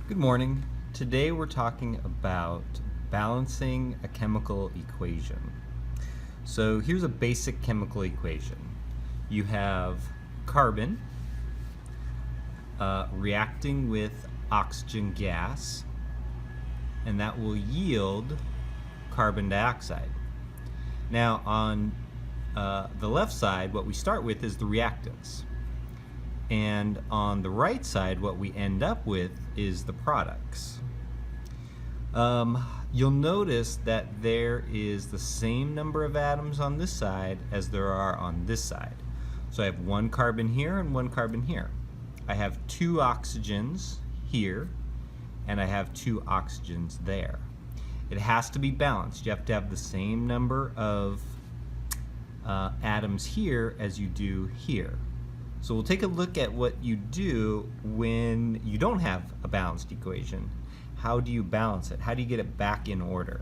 Good morning. Today we're talking about balancing a chemical equation. So here's a basic chemical equation. You have carbon reacting with oxygen gas, and that will yield carbon dioxide. Now on the left side, what we start with is the reactants. And on the right side, what we end up with is the products. You'll notice that there is the same number of atoms on this side as there are on this side. So I have one carbon here and one carbon here. I have two oxygens here, and I have two oxygens there. It has to be balanced. You have to have the same number of atoms here as you do here. So we'll take a look at what you do when you don't have a balanced equation. How do you balance it? How do you get it back in order?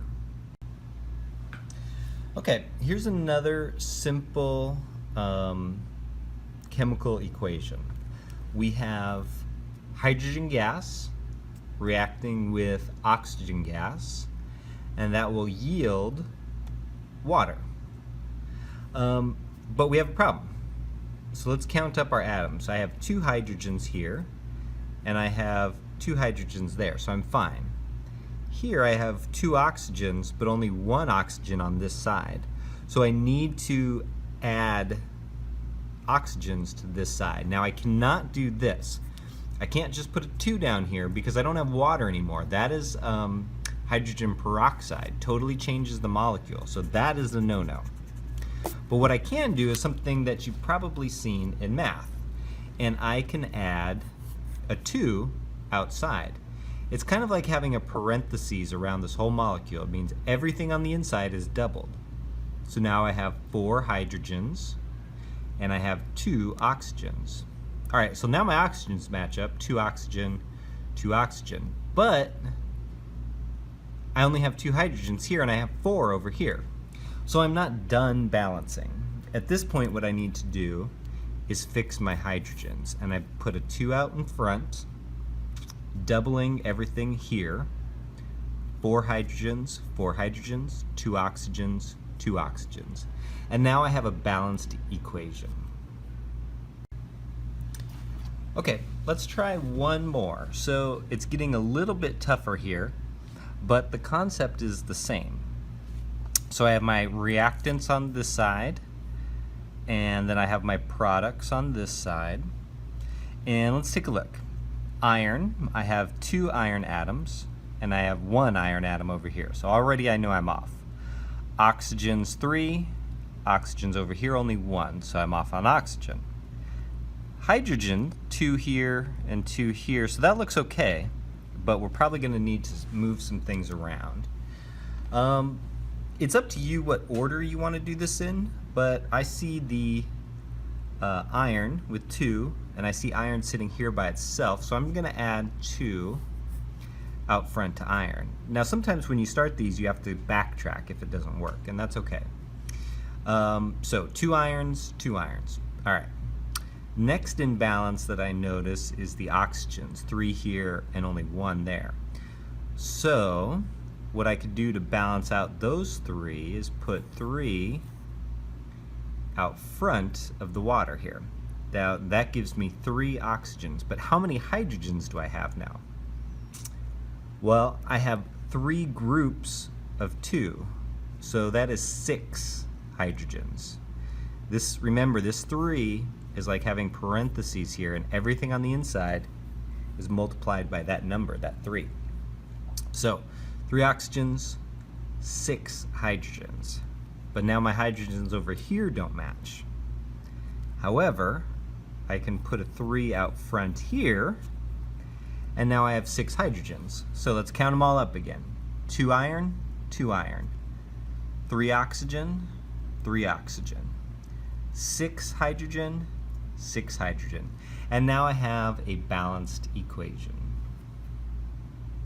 Okay, here's another simple chemical equation. We have hydrogen gas reacting with oxygen gas, and that will yield water. But we have a problem. So let's count up our atoms. I have two hydrogens here, and I have two hydrogens there, so I'm fine. Here I have two oxygens, but only one oxygen on this side. So I need to add oxygens to this side. Now I cannot do this. I can't just put a 2 down here because I don't have water anymore. That is hydrogen peroxide. Totally changes the molecule. So that is a no-no. But what I can do is something that you've probably seen in math. And I can add a 2 outside. It's kind of like having a parentheses around this whole molecule. It means everything on the inside is doubled. So now I have 4 hydrogens and I have 2 oxygens. All right, so now my oxygens match up, 2 oxygen, 2 oxygen. But I only have 2 hydrogens here and I have 4 over here. So I'm not done balancing. At this point, what I need to do is fix my hydrogens. And I put a 2 out in front, doubling everything here. 4 hydrogens, 4 hydrogens, 2 oxygens, 2 oxygens. And now I have a balanced equation. Okay, let's try one more. So it's getting a little bit tougher here, but the concept is the same. So I have my reactants on this side, and then I have my products on this side. And let's take a look. Iron, I have 2 iron atoms, and I have 1 iron atom over here. So already I know I'm off. Oxygens 3, oxygens over here only 1, so I'm off on oxygen. Hydrogen, 2 here and 2 here, so that looks okay, but we're probably going to need to move some things around. It's up to you what order you want to do this in, but I see the iron with 2, and I see iron sitting here by itself, so I'm going to add 2 out front to iron. Now sometimes when you start these you have to backtrack if it doesn't work, and that's okay. So 2 irons, 2 irons. Alright. Next in balance that I notice is the oxygens, 3 here and only 1 there. So what I could do to balance out those 3 is put 3 out front of the water here. Now that gives me 3 oxygens, but how many hydrogens do I have now? Well, I have 3 groups of 2, so that is 6 hydrogens. Remember, this 3 is like having parentheses here, and everything on the inside is multiplied by that number, that 3. So 3 oxygens, 6 hydrogens. But now my hydrogens over here don't match. However, I can put a 3 out front here, and now I have 6 hydrogens. So let's count them all up again. 2 iron, 2 iron. 3 oxygen, 3 oxygen. 6 hydrogen, 6 hydrogen. And now I have a balanced equation.